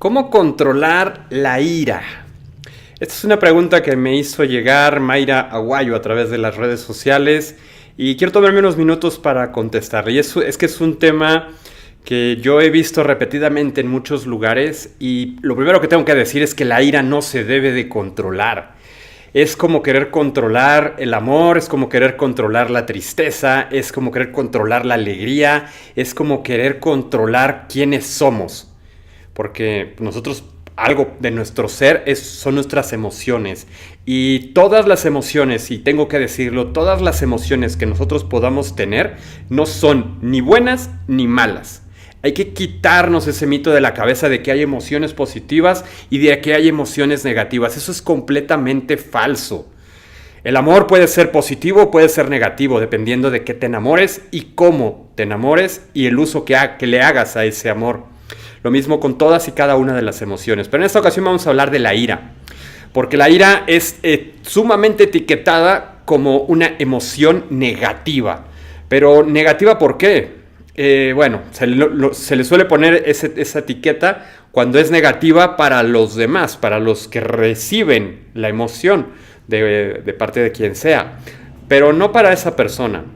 ¿Cómo controlar la ira? Esta es una pregunta que me hizo llegar Mayra Aguayo a través de las redes sociales y quiero tomarme unos minutos para contestarle. Y es que es un tema que yo he visto repetidamente en muchos lugares y lo primero que tengo que decir es que la ira no se debe de controlar. Es como querer controlar el amor, es como querer controlar la tristeza, es como querer controlar la alegría, es como querer controlar quiénes somos. Porque nosotros, algo de nuestro ser son nuestras emociones. Y todas las emociones, y tengo que decirlo, todas las emociones que nosotros podamos tener no son ni buenas ni malas. Hay que quitarnos ese mito de la cabeza de que hay emociones positivas y de que hay emociones negativas. Eso es completamente falso. El amor puede ser positivo o puede ser negativo, dependiendo de qué te enamores y cómo te enamores y el uso que le hagas a ese amor. Lo mismo con todas y cada una de las emociones. Pero en esta ocasión vamos a hablar de la ira. Porque la ira es sumamente etiquetada como una emoción negativa. Pero negativa, ¿por qué? Se le suele poner esa etiqueta cuando es negativa para los demás, para los que reciben la emoción de parte de quien sea. Pero no para esa persona.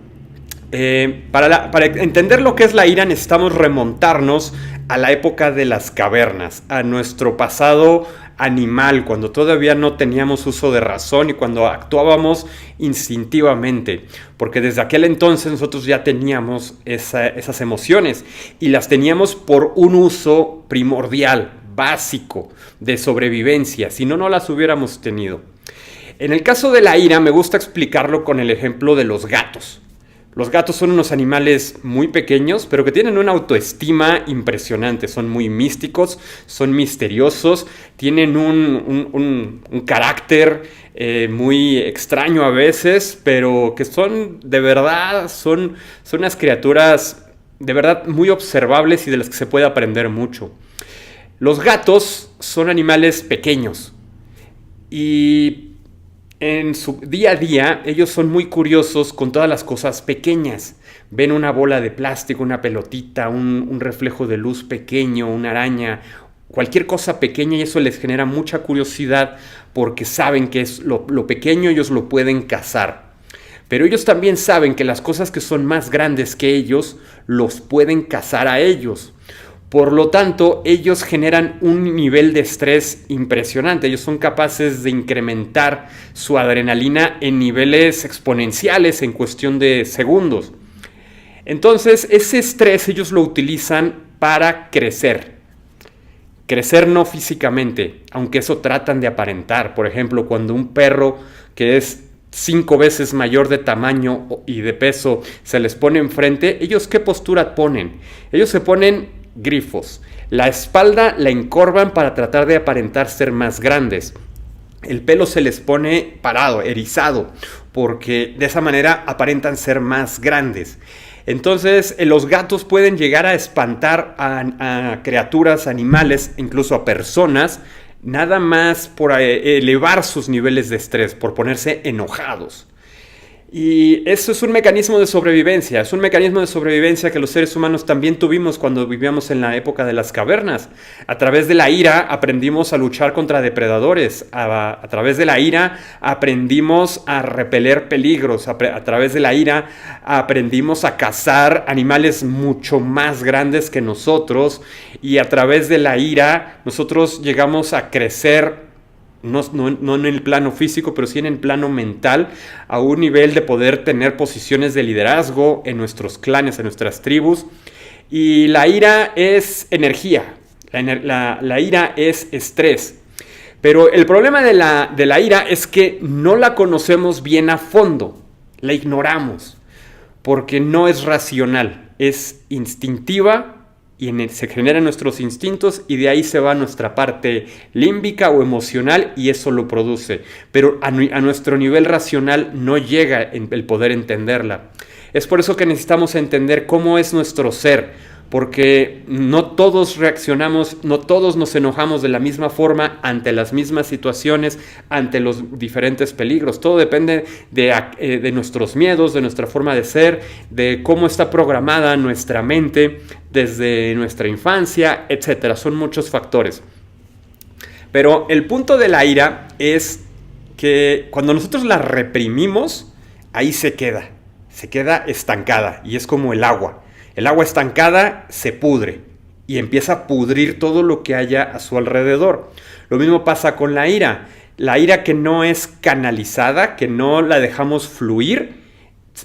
Para entender lo que es la ira necesitamos remontarnos a la época de las cavernas, a nuestro pasado animal, cuando todavía no teníamos uso de razón y cuando actuábamos instintivamente, porque desde aquel entonces nosotros ya teníamos esas emociones y las teníamos por un uso primordial, básico, de sobrevivencia, si no, no las hubiéramos tenido. En el caso de la ira me gusta explicarlo con el ejemplo de los gatos. Los gatos son unos animales muy pequeños, pero que tienen una autoestima impresionante. Son muy místicos, son misteriosos, tienen un carácter muy extraño a veces, pero que son de verdad, son unas criaturas de verdad muy observables y de las que se puede aprender mucho. Los gatos son animales pequeños y en su día a día, ellos son muy curiosos con todas las cosas pequeñas. Ven una bola de plástico, una pelotita, un reflejo de luz pequeño, una araña, cualquier cosa pequeña y eso les genera mucha curiosidad porque saben que es lo pequeño, ellos lo pueden cazar. Pero ellos también saben que las cosas que son más grandes que ellos, los pueden cazar a ellos. Por lo tanto, ellos generan un nivel de estrés impresionante. Ellos son capaces de incrementar su adrenalina en niveles exponenciales en cuestión de segundos. Entonces, ese estrés ellos lo utilizan para crecer. Crecer no físicamente, aunque eso tratan de aparentar. Por ejemplo, cuando un perro que es 5 veces mayor de tamaño y de peso se les pone enfrente, ¿ellos qué postura ponen? Ellos se ponen grifos. La espalda la encorvan para tratar de aparentar ser más grandes. El pelo se les pone parado, erizado, porque de esa manera aparentan ser más grandes. Entonces, los gatos pueden llegar a espantar a criaturas, animales, incluso a personas, nada más por elevar sus niveles de estrés, por ponerse enojados. Y eso es un mecanismo de sobrevivencia, que los seres humanos también tuvimos cuando vivíamos en la época de las cavernas. A través de la ira aprendimos a luchar contra depredadores, a través de la ira aprendimos a repeler peligros, a través de la ira aprendimos a cazar animales mucho más grandes que nosotros y a través de la ira nosotros llegamos a crecer. No en el plano físico, pero sí en el plano mental, a un nivel de poder tener posiciones de liderazgo en nuestros clanes, en nuestras tribus. Y la ira es energía, la ira es estrés. Pero el problema de la ira es que no la conocemos bien a fondo, la ignoramos, porque no es racional, es instintiva. Y se generan nuestros instintos y de ahí se va nuestra parte límbica o emocional y eso lo produce. Pero a nuestro nivel racional no llega el poder entenderla. Es por eso que necesitamos entender cómo es nuestro ser, porque no todos reaccionamos, no todos nos enojamos de la misma forma ante las mismas situaciones, ante los diferentes peligros. Todo depende de nuestros miedos, de nuestra forma de ser, de cómo está programada nuestra mente desde nuestra infancia, etcétera. Son muchos factores. Pero el punto de la ira es que cuando nosotros la reprimimos, ahí se queda estancada y es como el agua. El agua estancada se pudre y empieza a pudrir todo lo que haya a su alrededor. Lo mismo pasa con la ira. La ira que no es canalizada, que no la dejamos fluir,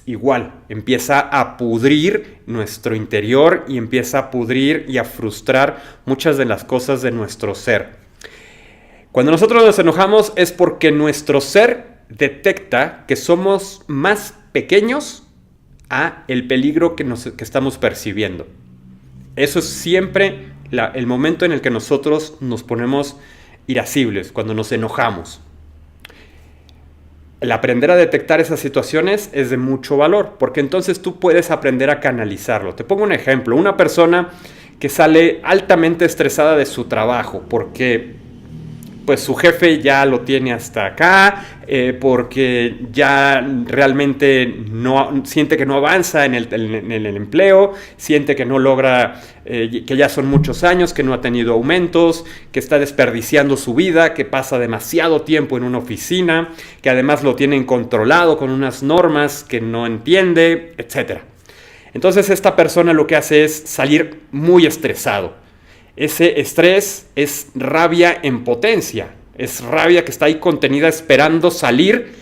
igual, empieza a pudrir nuestro interior y empieza a pudrir y a frustrar muchas de las cosas de nuestro ser. Cuando nosotros nos enojamos es porque nuestro ser detecta que somos más pequeños a el peligro que estamos percibiendo. Eso es siempre el momento en el que nosotros nos ponemos irascibles, cuando nos enojamos. El aprender a detectar esas situaciones es de mucho valor, porque entonces tú puedes aprender a canalizarlo. Te pongo un ejemplo, una persona que sale altamente estresada de su trabajo, porque pues su jefe ya lo tiene hasta acá, porque ya realmente siente que no avanza en el empleo, siente que no logra, que ya son muchos años, que no ha tenido aumentos, que está desperdiciando su vida, que pasa demasiado tiempo en una oficina, que además lo tienen controlado con unas normas que no entiende, etc. Entonces esta persona lo que hace es salir muy estresado. Ese estrés es rabia en potencia, es rabia que está ahí contenida esperando salir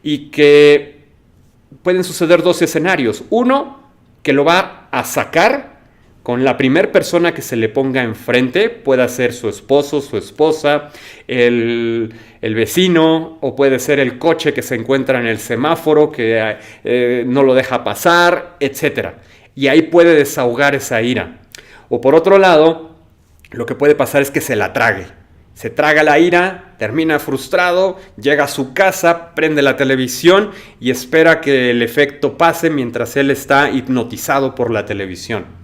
y que pueden suceder dos escenarios. Uno, que lo va a sacar con la primera persona que se le ponga enfrente, puede ser su esposo, su esposa, el vecino, o puede ser el coche que se encuentra en el semáforo que no lo deja pasar, etc. Y ahí puede desahogar esa ira. O por otro lado, lo que puede pasar es que se la trague. Se traga la ira, termina frustrado, llega a su casa, prende la televisión y espera que el efecto pase mientras él está hipnotizado por la televisión.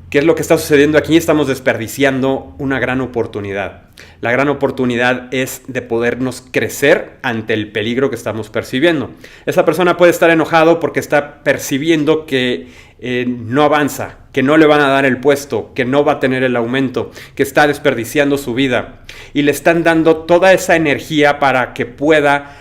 ¿Qué es lo que está sucediendo aquí? Estamos desperdiciando una gran oportunidad. La gran oportunidad es de podernos crecer ante el peligro que estamos percibiendo. Esa persona puede estar enojado porque está percibiendo que no avanza, que no le van a dar el puesto, que no va a tener el aumento, que está desperdiciando su vida. Y le están dando toda esa energía para que pueda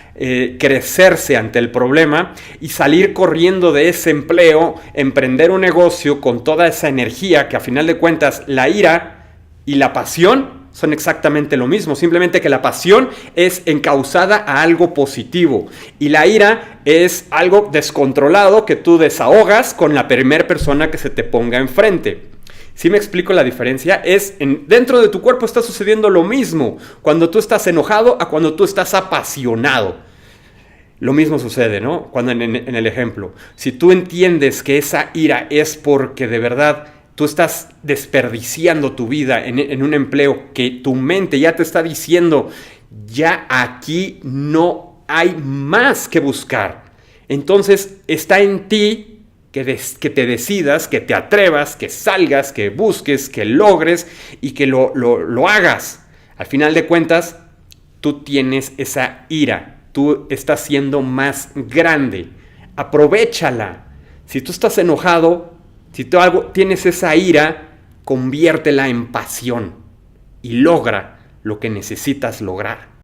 crecerse ante el problema y salir corriendo de ese empleo, emprender un negocio con toda esa energía que a final de cuentas la ira y la pasión son exactamente lo mismo, simplemente que la pasión es encauzada a algo positivo y la ira es algo descontrolado que tú desahogas con la primera persona que se te ponga enfrente. ¿Sí me explico la diferencia? Dentro de tu cuerpo está sucediendo lo mismo cuando tú estás enojado a cuando tú estás apasionado. Lo mismo sucede, ¿no? Cuando en el ejemplo, si tú entiendes que esa ira es porque de verdad tú estás desperdiciando tu vida en un empleo que tu mente ya te está diciendo, ya aquí no hay más que buscar. Entonces está en ti que te decidas, que te atrevas, que salgas, que busques, que logres y que lo hagas. Al final de cuentas, tú tienes esa ira. Tú estás siendo más grande. Aprovéchala. Si tú estás enojado, si tú tienes esa ira, conviértela en pasión y logra lo que necesitas lograr.